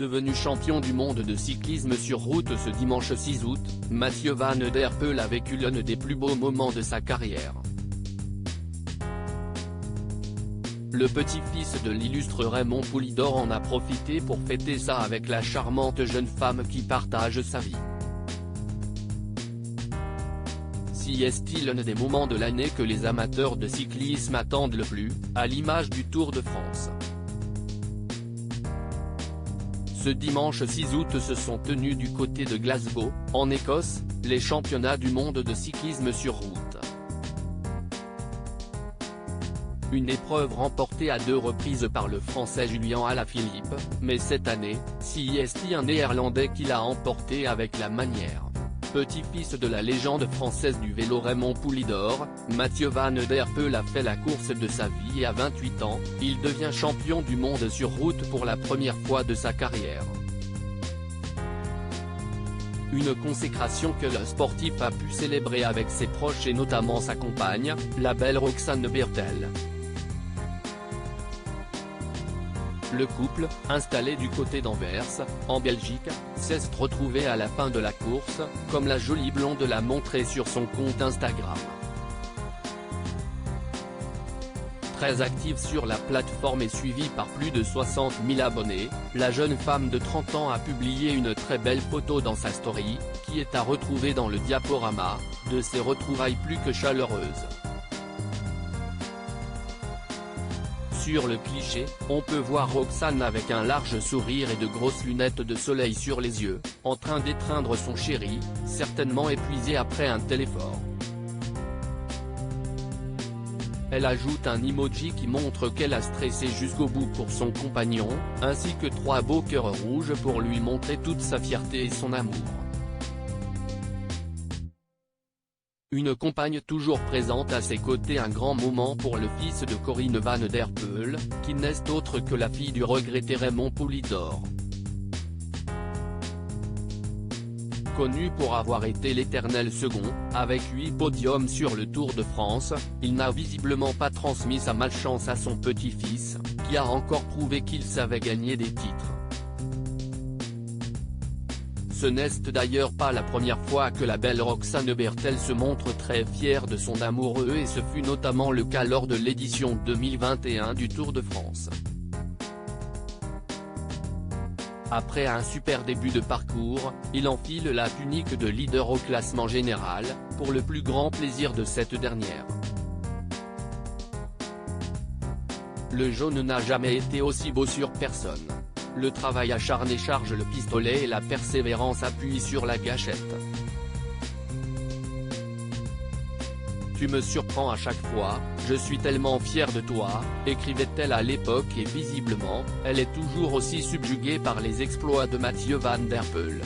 Devenu champion du monde de cyclisme sur route ce dimanche 6 août, Mathieu Van Der Poel a vécu l'un des plus beaux moments de sa carrière. Le petit-fils de l'illustre Raymond Poulidor en a profité pour fêter ça avec la charmante jeune femme qui partage sa vie. Si est-il l'un des moments de l'année que les amateurs de cyclisme attendent le plus, à l'image du Tour de France. Ce dimanche 6 août se sont tenus du côté de Glasgow, en Écosse, les championnats du monde de cyclisme sur route. Une épreuve remportée à 2 reprises par le Français Julian Alaphilippe, mais cette année, c'est un Néerlandais qui l'a emporté avec la manière. Petit-fils de la légende française du vélo Raymond Poulidor, Mathieu Van Der Poel a fait la course de sa vie et à 28 ans, il devient champion du monde sur route pour la première fois de sa carrière. Une consécration que le sportif a pu célébrer avec ses proches et notamment sa compagne, la belle Roxane Bertel. Le couple, installé du côté d'Anvers, en Belgique, s'est retrouvé à la fin de la course, comme la jolie blonde l'a montré sur son compte Instagram. Très active sur la plateforme et suivie par plus de 60 000 abonnés, la jeune femme de 30 ans a publié une très belle photo dans sa story, qui est à retrouver dans le diaporama, de ses retrouvailles plus que chaleureuses. Sur le cliché, on peut voir Roxane avec un large sourire et de grosses lunettes de soleil sur les yeux, en train d'étreindre son chéri, certainement épuisé après un téléphone. Elle ajoute un emoji qui montre qu'elle a stressé jusqu'au bout pour son compagnon, ainsi que 3 beaux cœurs rouges pour lui montrer toute sa fierté et son amour. Une compagne toujours présente à ses côtés, un grand moment pour le fils de Corinne Van Der Poel, qui n'est autre que la fille du regretté Raymond Poulidor. Connu pour avoir été l'éternel second, avec 8 podiums sur le Tour de France, il n'a visiblement pas transmis sa malchance à son petit-fils, qui a encore prouvé qu'il savait gagner des titres. Ce n'est d'ailleurs pas la première fois que la belle Roxane Bertel se montre très fière de son amoureux et ce fut notamment le cas lors de l'édition 2021 du Tour de France. Après un super début de parcours, il enfile la tunique de leader au classement général, pour le plus grand plaisir de cette dernière. Le jaune n'a jamais été aussi beau sur personne. Le travail acharné charge le pistolet et la persévérance appuie sur la gâchette. Tu me surprends à chaque fois, je suis tellement fier de toi, écrivait-elle à l'époque et visiblement, elle est toujours aussi subjuguée par les exploits de Mathieu Van Der Poel.